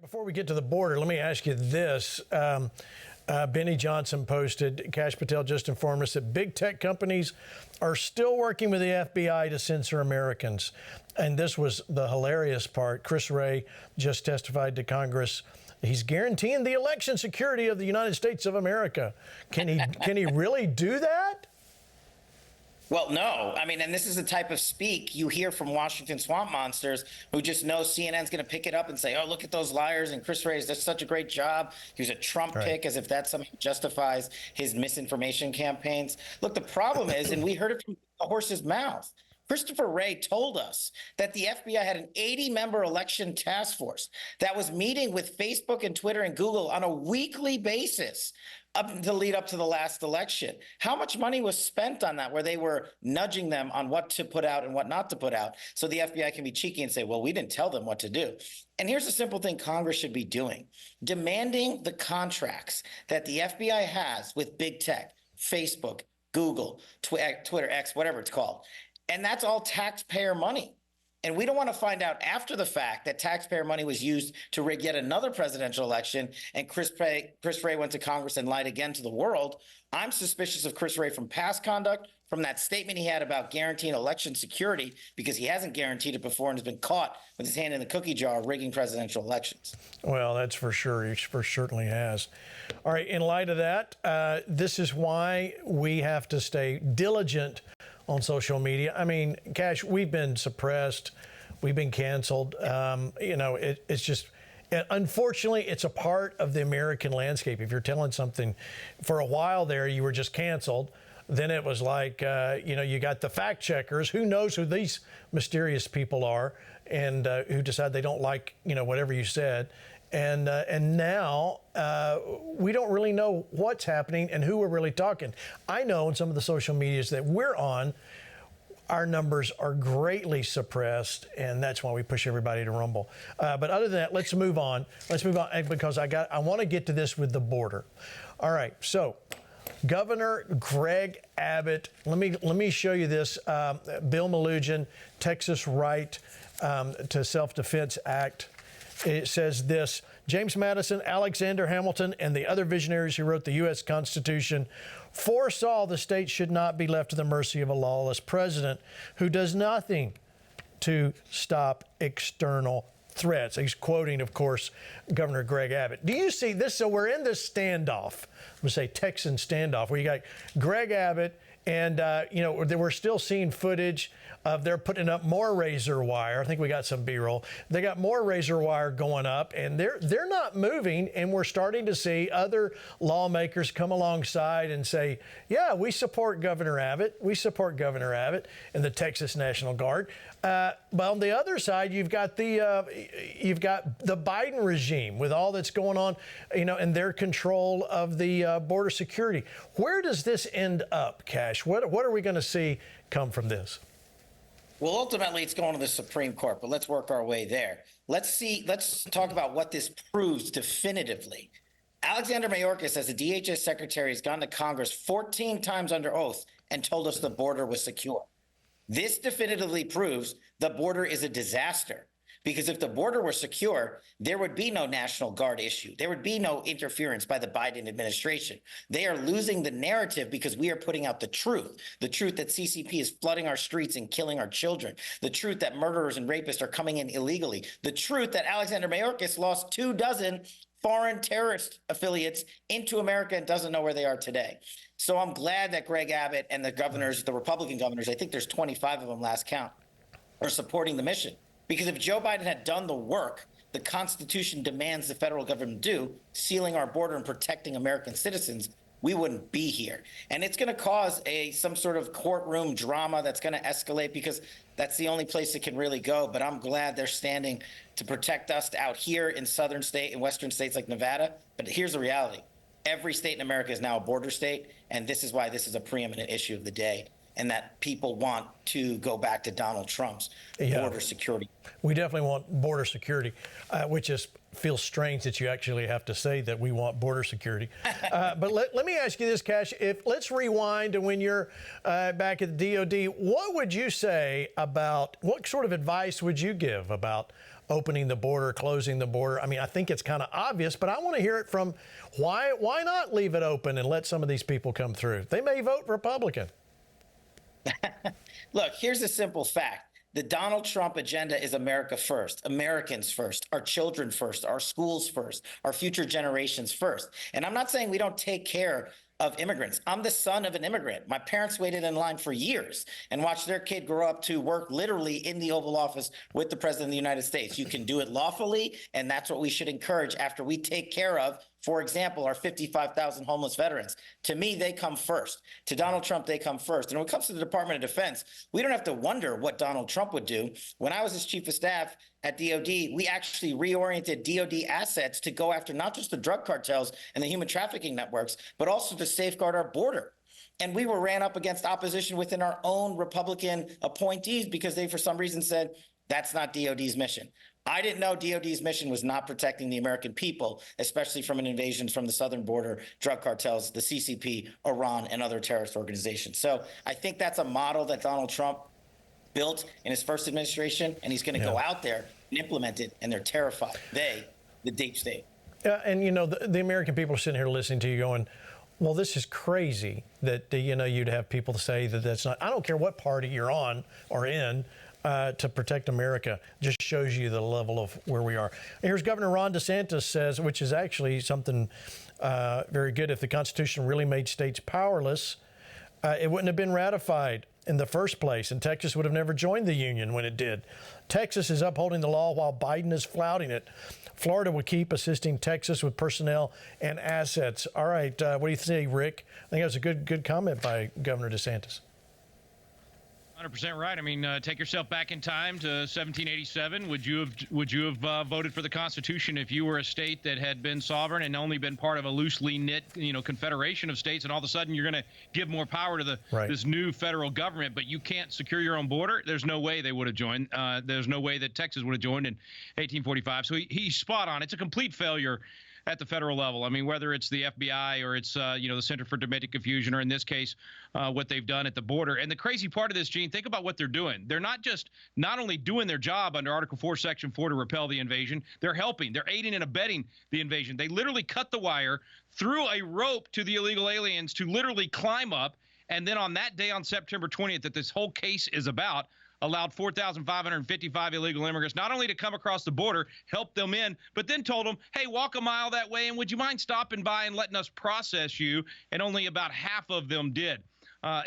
Before we get to the border, let me ask you this. Benny Johnson posted, Kash Patel just informed us that big tech companies are still working with the FBI to censor Americans. And this was the hilarious part. Chris Wray just testified to Congress. He's guaranteeing the election security of the United States of America. Can he really do that? Well, no. I mean, and this is the type of speak you hear from Washington swamp monsters who just know CNN's going to pick it up and say, oh, look at those liars. And Chris Wray does such a great job. He was a Trump pick, as if that somehow justifies his misinformation campaigns. Look, the problem is, and we heard it from the horse's mouth, Christopher Wray told us that the FBI had an 80-member election task force that was meeting with Facebook and Twitter and Google on a weekly basis up to lead up to the last election. How much money was spent on that, where they were nudging them on what to put out and what not to put out, so the FBI can be cheeky and say, well, we didn't tell them what to do. And here's a simple thing Congress should be doing: demanding the contracts that the FBI has with big tech, Facebook, Google, Twitter, X, whatever it's called. And that's all taxpayer money. And we don't want to find out after the fact that taxpayer money was used to rig yet another presidential election, and Chris Wray went to Congress and lied again to the world. I'm suspicious of Chris Wray from past conduct, from that statement he had about guaranteeing election security, because he hasn't guaranteed it before and has been caught with his hand in the cookie jar rigging presidential elections. Well, that's for sure. He certainly has. All right, in light of that, this is why we have to stay diligent on social media. I mean, Kash, we've been suppressed. We've been canceled. It's just, unfortunately, it's a part of the American landscape. If you're telling something for a while there, you were just canceled. Then it was like, you got the fact checkers. Who knows who these mysterious people are, and who decide they don't like, whatever you said. And now we don't really know what's happening and who we're really talking. I know in some of the social medias that we're on, our numbers are greatly suppressed, and that's why we push everybody to Rumble. But other than that, let's move on. Because I want to get to this with the border. All right, so Governor Greg Abbott, let me show you this. Bill Melugin, Texas Right to Self-Defense Act. It says this: James Madison, Alexander Hamilton, and the other visionaries who wrote the U.S. Constitution foresaw the state should not be left to the mercy of a lawless president who does nothing to stop external threats. He's quoting, of course, Governor Greg Abbott. Do you see this? So we're in this standoff, I'm going to say Texan standoff, where you got Greg Abbott, and, we're still seeing footage of they're putting up more razor wire. I think we got some B-roll. They got more razor wire going up, and they're not moving. And we're starting to see other lawmakers come alongside and say, yeah, we support Governor Abbott. We support Governor Abbott and the Texas National Guard. But on the other side, you've got the Biden regime with all that's going on, and their control of the border security. Where does this end up, Kash? What are we going to see come from this? Well, ultimately, it's going to the Supreme Court, but let's work our way there. Let's talk about what this proves definitively. Alexander Mayorkas, as the DHS secretary, has gone to Congress 14 times under oath and told us the border was secure. This definitively proves the border is a disaster, because if the border were secure, there would be no National Guard issue. There would be no interference by the Biden administration. They are losing the narrative because we are putting out the truth that CCP is flooding our streets and killing our children, the truth that murderers and rapists are coming in illegally, the truth that Alexander Mayorkas lost 24 foreign terrorist affiliates into America and doesn't know where they are today. So I'm glad that Greg Abbott and the governors, the Republican governors, I think there's 25 of them last count, are supporting the mission. Because if Joe Biden had done the work the Constitution demands the federal government do, sealing our border and protecting American citizens, we wouldn't be here. And it's going to cause some sort of courtroom drama that's going to escalate, because that's the only place it can really go. But I'm glad they're standing to protect us out here in southern state and western states like Nevada. But here's the reality. Every state in America is now a border state, and this is why this is a preeminent issue of the day, and that people want to go back to Donald Trump's border security. We definitely want border security, which feels strange that you actually have to say that we want border security. But let me ask you this, Kash. Let's rewind to when you're back at the DOD. What would you say about, what sort of advice would you give about opening the border, closing the border. I mean, I think it's kind of obvious, but I want to hear it from why not leave it open and let some of these people come through? They may vote Republican. Look, here's a simple fact. The Donald Trump agenda is America first, Americans first, our children first, our schools first, our future generations first. And I'm not saying we don't take care of immigrants. I'm the son of an immigrant. My parents waited in line for years and watched their kid grow up to work literally in the Oval Office with the President of the United States. You can do it lawfully, and that's what we should encourage after we take care of, for example, our 55,000 homeless veterans. To me, they come first. To Donald Trump, they come first. And when it comes to the Department of Defense, we don't have to wonder what Donald Trump would do. When I was his chief of staff at DOD, we actually reoriented DOD assets to go after not just the drug cartels and the human trafficking networks, but also to safeguard our border. And we ran up against opposition within our own Republican appointees because they, for some reason, said that's not DOD's mission. I didn't know DOD's mission was not protecting the American people, especially from an invasion from the southern border, drug cartels, the CCP, Iran, and other terrorist organizations. So I think that's a model that Donald Trump built in his first administration, and he's going to go out there and implement it, and they're terrified. They, the deep state. And, you know, the American people are sitting here listening to you going, well, this is crazy that, you know, you'd have people say that that's not, I don't care what party you're on or in, to protect America. Just shows you the level of where we are. And here's Governor Ron DeSantis says, which is actually something very good. If the Constitution really made states powerless, it wouldn't have been ratified in the first place, and Texas would have never joined the union when it did. Texas is upholding the law while Biden is flouting it. Florida would keep assisting Texas with personnel and assets. All right, what do you say, Rick? I think that was a good comment by Governor DeSantis. 100% right. I mean, take yourself back in time to 1787. Would you have voted for the Constitution if you were a state that had been sovereign and only been part of a loosely knit, you know, confederation of states, and all of a sudden you're going to give more power to this new federal government, but you can't secure your own border? There's no way they would have joined. There's no way that Texas would have joined in 1845. So he's spot on. It's a complete failure at the federal level. I mean, whether it's the FBI or it's, you know, the Center for Domestic Confusion, or in this case, what they've done at the border. And the crazy part of this, Gene, think about what they're doing. They're not only doing their job under Article 4, Section 4 to repel the invasion, they're helping. They're aiding and abetting the invasion. They literally cut the wire, threw a rope to the illegal aliens to literally climb up. And then on that day, on September 20th, that this whole case is about, allowed 4,555 illegal immigrants not only to come across the border, help them in, but then told them, hey, walk a mile that way, and would you mind stopping by and letting us process you? And only about half of them did.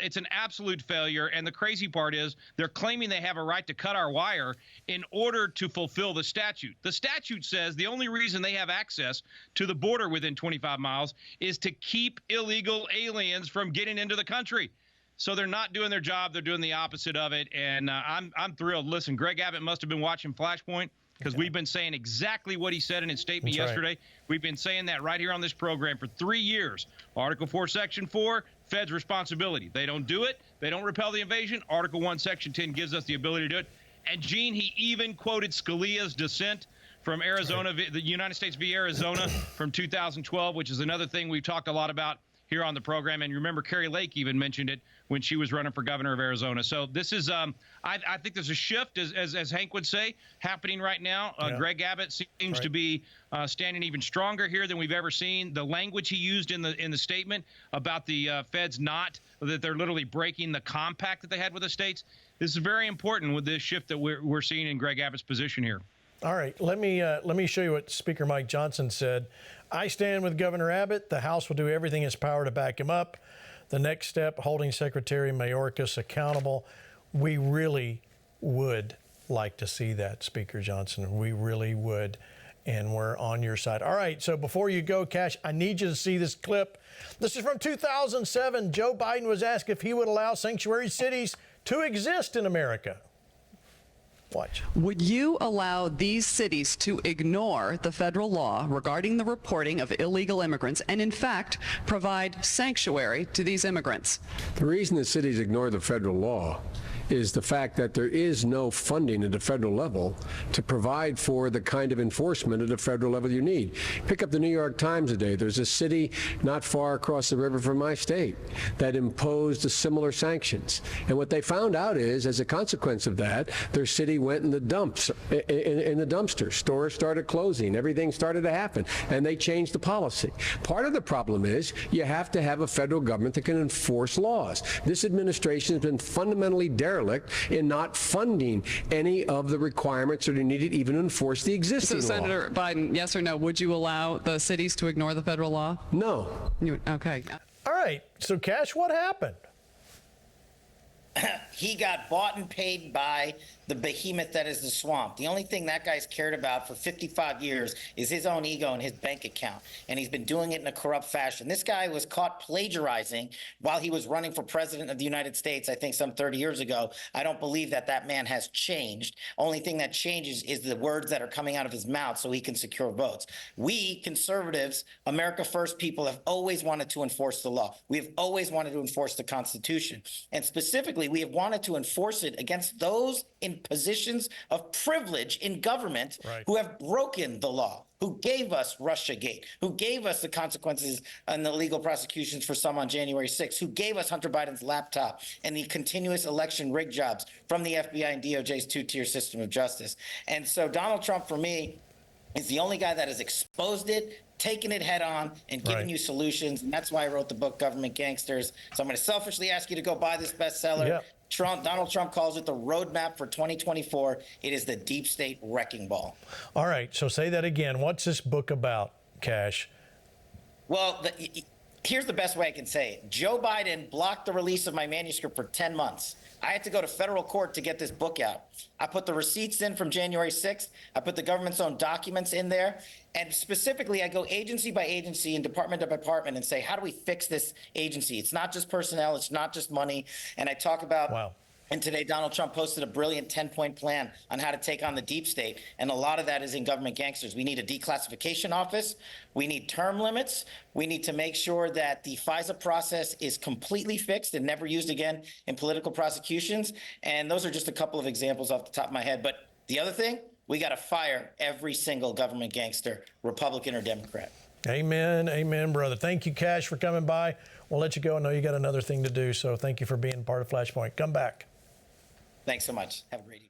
It's an absolute failure. And the crazy part is they're claiming they have a right to cut our wire in order to fulfill the statute. The statute says the only reason they have access to the border within 25 miles is to keep illegal aliens from getting into the country. So they're not doing their job. They're doing the opposite of it. And I'm thrilled. Listen, Greg Abbott must have been watching Flashpoint, because we've been saying exactly what he said in his statement yesterday. We've been saying that right here on this program for 3 years. Article 4, Section 4, Fed's responsibility. They don't do it. They don't repel the invasion. Article 1, Section 10 gives us the ability to do it. And, Gene, he even quoted Scalia's dissent from Arizona, the United States v. Arizona from 2012, which is another thing we've talked a lot about here on the program. And you remember Carrie Lake even mentioned it when she was running for governor of Arizona. So this is, I think there's a shift, as Hank would say, happening right now. Greg Abbott seems to be standing even stronger here than we've ever seen. The language he used in the statement about the feds that they're literally breaking the compact that they had with the states. This is very important with this shift that we're seeing in Greg Abbott's position here. All right, let me show you what Speaker Mike Johnson said. I stand with Governor Abbott. The House will do everything in its power to back him up. The next step, holding Secretary Mayorkas accountable. We really would like to see that, Speaker Johnson. We really would, and we're on your side. All right, so before you go, Cash, I need you to see this clip. This is from 2007. Joe Biden was asked if he would allow sanctuary cities to exist in America. Watch. Would you allow these cities to ignore the federal law regarding the reporting of illegal immigrants and, in fact, provide sanctuary to these immigrants? The reason the cities ignore the federal law is the fact that there is no funding at the federal level to provide for the kind of enforcement at the federal level you need. Pick up the New York Times today. There's a city not far across the river from my state that imposed similar sanctions. And what they found out is, as a consequence of that, their city went in the dumps, in the dumpster. Stores started closing. Everything started to happen. And they changed the policy. Part of the problem is you have to have a federal government that can enforce laws. This administration has been fundamentally derelict in not funding any of the requirements that are needed even to enforce the existing So, law. Senator Biden, yes or no, would you allow the cities to ignore the federal law? No. Okay. All right. So, Cash, what happened? He got bought and paid by the behemoth that is the swamp. The only thing that guy's cared about for 55 years is his own ego and his bank account. And he's been doing it in a corrupt fashion. This guy was caught plagiarizing while he was running for president of the United States, I think some 30 years ago. I don't believe that that man has changed. Only thing that changes is the words that are coming out of his mouth so he can secure votes. We conservatives, America First people, have always wanted to enforce the law. We have always wanted to enforce the Constitution. And specifically, we have wanted to enforce it against those in positions of privilege in government who have broken the law, who gave us Russiagate, who gave us the consequences and the legal prosecutions for some on January 6th, who gave us Hunter Biden's laptop and the continuous election rig jobs from the FBI and DOJ's two-tier system of justice. And so Donald Trump, for me, is the only guy that has exposed it, taken it head on, and given you solutions. And that's why I wrote the book, Government Gangsters. So I'm going to selfishly ask you to go buy this bestseller. Yeah. Donald Trump calls it the roadmap for 2024. It is the deep state wrecking ball. All right. So, say that again. What's this book about, Cash? Well, here's the best way I can say it. Joe Biden blocked the release of my manuscript for 10 months. I had to go to federal court to get this book out. I put the receipts in from January 6th. I put the government's own documents in there. And specifically, I go agency by agency and department by department and say, how do we fix this agency? It's not just personnel. It's not just money. And I talk about and today, Donald Trump posted a brilliant 10-point plan on how to take on the deep state. And a lot of that is in Government Gangsters. We need a declassification office. We need term limits. We need to make sure that the FISA process is completely fixed and never used again in political prosecutions. And those are just a couple of examples off the top of my head. But the other thing, we got to fire every single government gangster, Republican or Democrat. Amen. Amen, brother. Thank you, Cash, for coming by. We'll let you go. I know you got another thing to do. So thank you for being part of Flashpoint. Come back. Thanks so much. Have a great evening.